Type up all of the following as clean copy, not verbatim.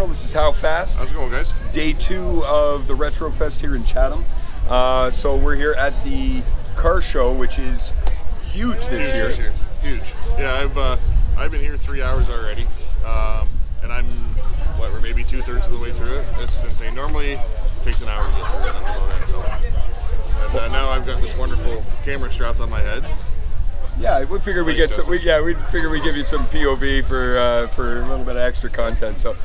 channel. This is HowFast. How's it going, guys? Day 2 of the Retrofest here in Chatham. So we're here at the Carshow, which is huge this year. Huge. Yeah, I've been here 3 hours already, and I'm we're maybe 2/3 of the way through it. It's insane. Normally it takes an hour to get through it. That's about it. So, and now I've got this wonderful camera strapped on my head. Yeah, we figured we figured we'd give you some POV for a little bit of extra content. So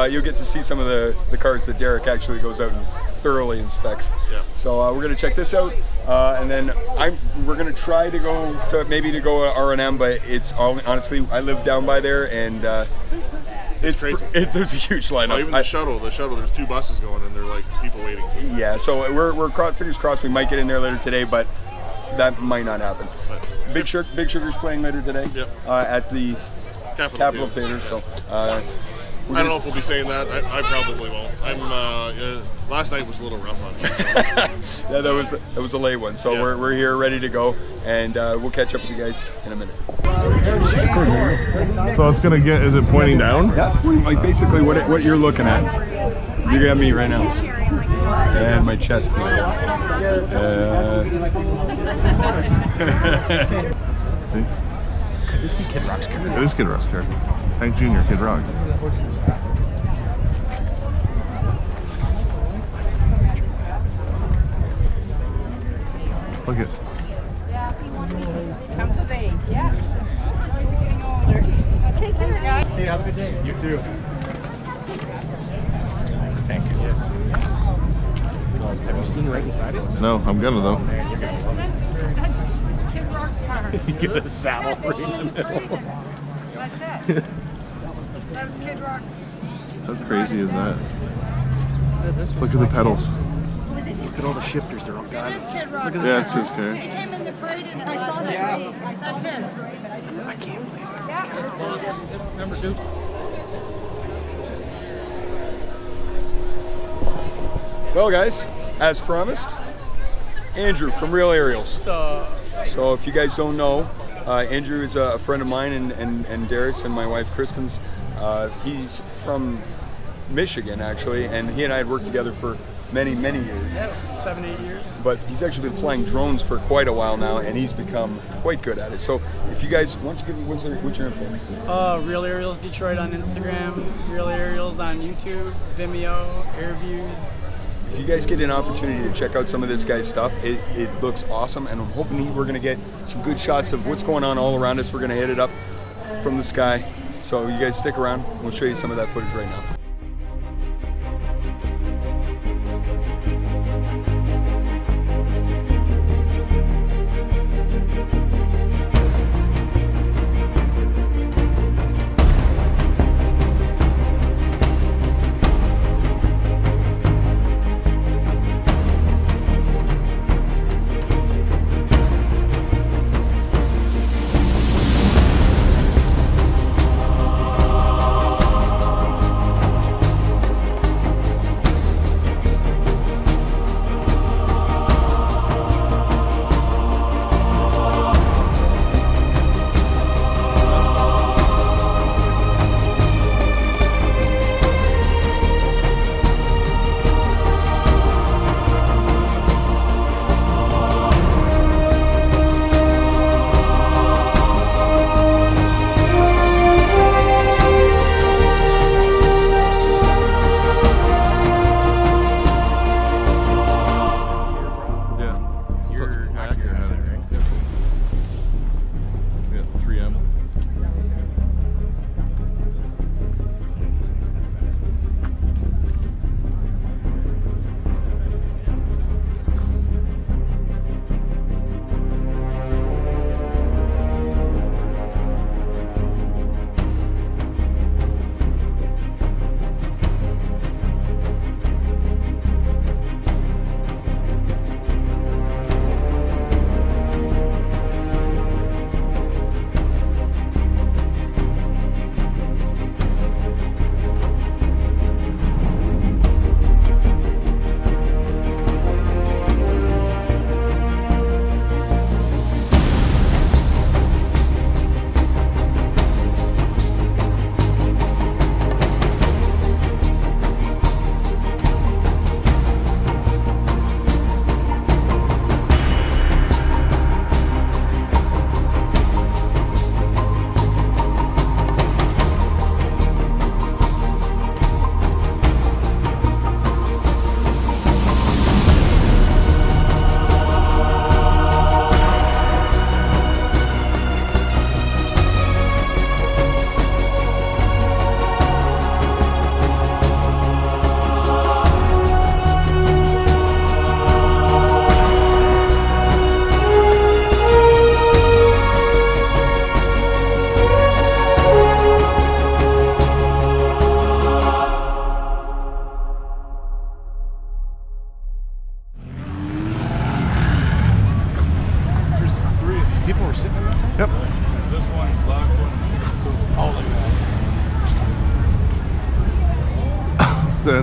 you'll get to see some of the cars that Derek actually goes out and thoroughly inspects. Yeah. So we're gonna check this out, and then we're gonna try to go to R&M, but it's honestly I live down by there, and it's crazy. It's a huge lineup. Well, even the shuttle. There's 2 buses going, and they're like people waiting. Yeah. So we're fingers crossed we might get in there later today, but that might not happen. Big Sugar's playing later today. Yep. At the Capitol Theater. Yeah. So I don't know if we'll be saying that. I probably won't. Last night was a little rough on me. So. Yeah, that was a late one. So yeah. We're here ready to go, and we'll catch up with you guys in a minute. So it's gonna get. Is it pointing down? Yeah, it's pointing like basically what you're looking at. You got me right now, and my chest. See? Could this be Kid Rock's car? It is Kid Rock's car. Hank Jr., Kid Rock. Look it. Comes of age, yeah. You're getting older. Take care, guys. Hey, have a good day. You too. Thank you. Yes. Have you seen right inside it? No, I'm gonna though. Oh, man, you're gonna love it. That's Kid Rock's car. You get a saddle right in the middle. That's it. That was Kid Rock. How crazy is that? Look at the pedals. Look at all the shifters. They're all gone. It is Kid Rock. Yeah, it's his car. He came in the parade and I saw that. Yeah. That's it. I can't believe it. Yeah. Number 2. Well, guys, as promised, Andrew from Real Aerials. So if you guys don't know, Andrew is a friend of mine and Derek's and my wife Kristen's. He's from Michigan, actually, and he and I had worked together for many years. Yeah, 7, 8 years. But he's actually been flying drones for quite a while now, and he's become quite good at it. So if you guys, why don't you give what's your info? Real Aerials Detroit on Instagram, Real Aerials on YouTube, Vimeo, Airviews. If you guys get an opportunity to check out some of this guy's stuff, it looks awesome, and I'm hoping we're going to get some good shots of what's going on all around us. We're going to hit it up from the sky. So you guys stick around. We'll show you some of that footage right now.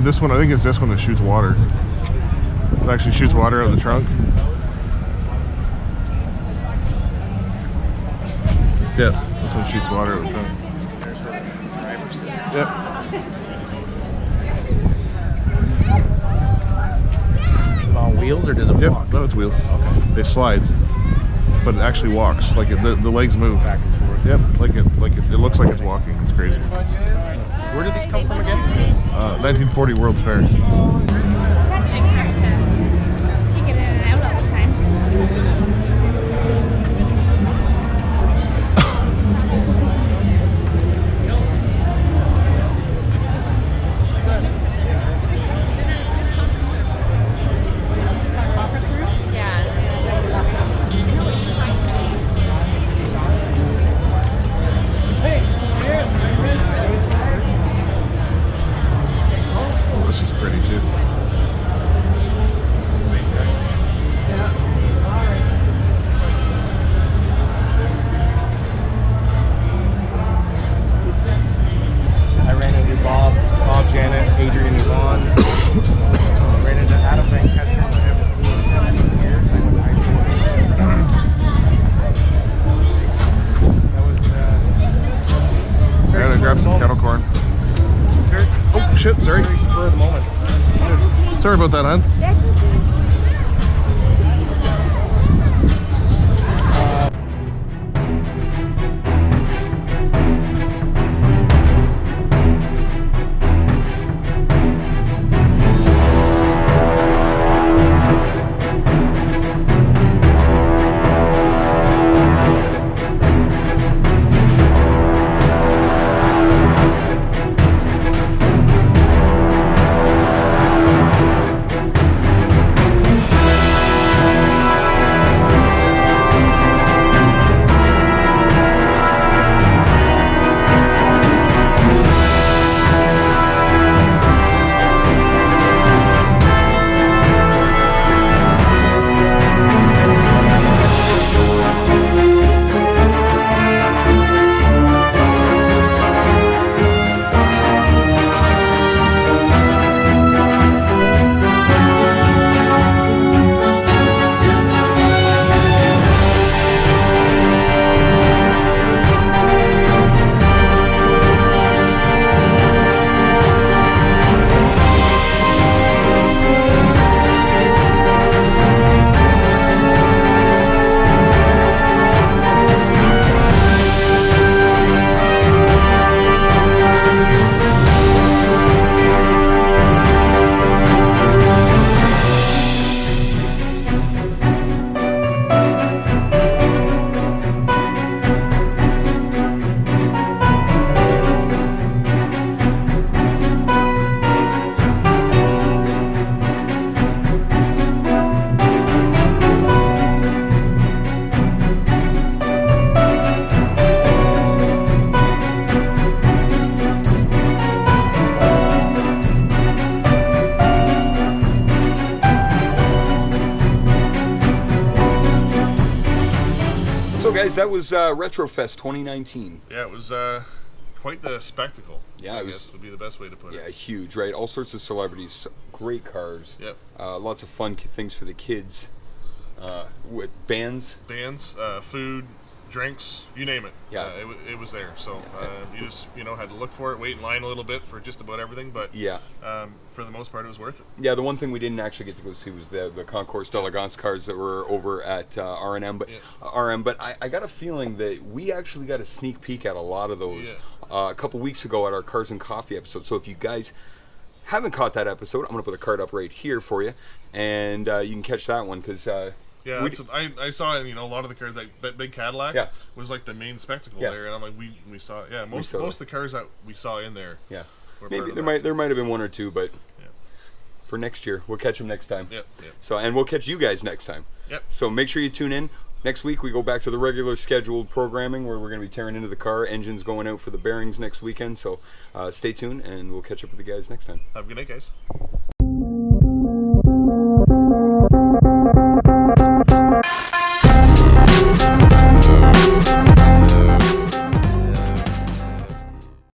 this one, I think it's this one that shoots water. It actually shoots water out of the trunk. Yeah, this one shoots water out of the trunk. There's where the driver sits. Yep. Is it on wheels or does it Yep. walk? No, it's wheels. Okay. They slide, but it actually walks. Like the legs move Back and forth. Yep. It looks like it's walking. It's crazy. Where did these come from again? 1940 World's Fair. Take it out all the time. Oh, this is pretty too. I ran into Bob, Janet, Adrian, Yvonne. Ran into Adam Van Kester. I haven't seen him in years. I went to high school with him. That was I gotta grab some kettle corn. Oh shit! Sorry. Very spur of the moment. Sorry about that, hon. That's okay. So guys, that was Retrofest 2019. Yeah, it was quite the spectacle. Yeah, I it guess was- would be the best way to put Yeah, it. huge, right? All sorts of celebrities, great cars. Yep. Lots of fun things for the kids. With bands. Bands, food, drinks, you name it. Yeah. It was there. So you just had to look for it, wait in line a little bit for just about everything, but Yeah. for the most part, it was worth it. Yeah, the one thing we didn't actually get to go see was the Concours d'Elegance cars that were over at R&M. But Yeah. RM, but I got a feeling that we actually got a sneak peek at a lot of those a couple weeks ago at our Cars and Coffee episode. So if you guys haven't caught that episode, I'm going to put a card up right here for you, and you can catch that one because Yeah, I saw it. A lot of the cars, like that big Cadillac, Yeah. was like the main spectacle Yeah. there, and I'm like, we saw it. Yeah, most saw of the cars that we saw in there. yeah, were maybe part of there that, might have been one or two, but Yeah. for next year we'll catch them next time. Yep. So and we'll catch you guys next time. Yep. So make sure you tune in. Next week we go back to the regular scheduled programming where we're going to be tearing into the car. Engines going out for the bearings next weekend. So stay tuned and we'll catch up with you guys next time. Have a good night, guys.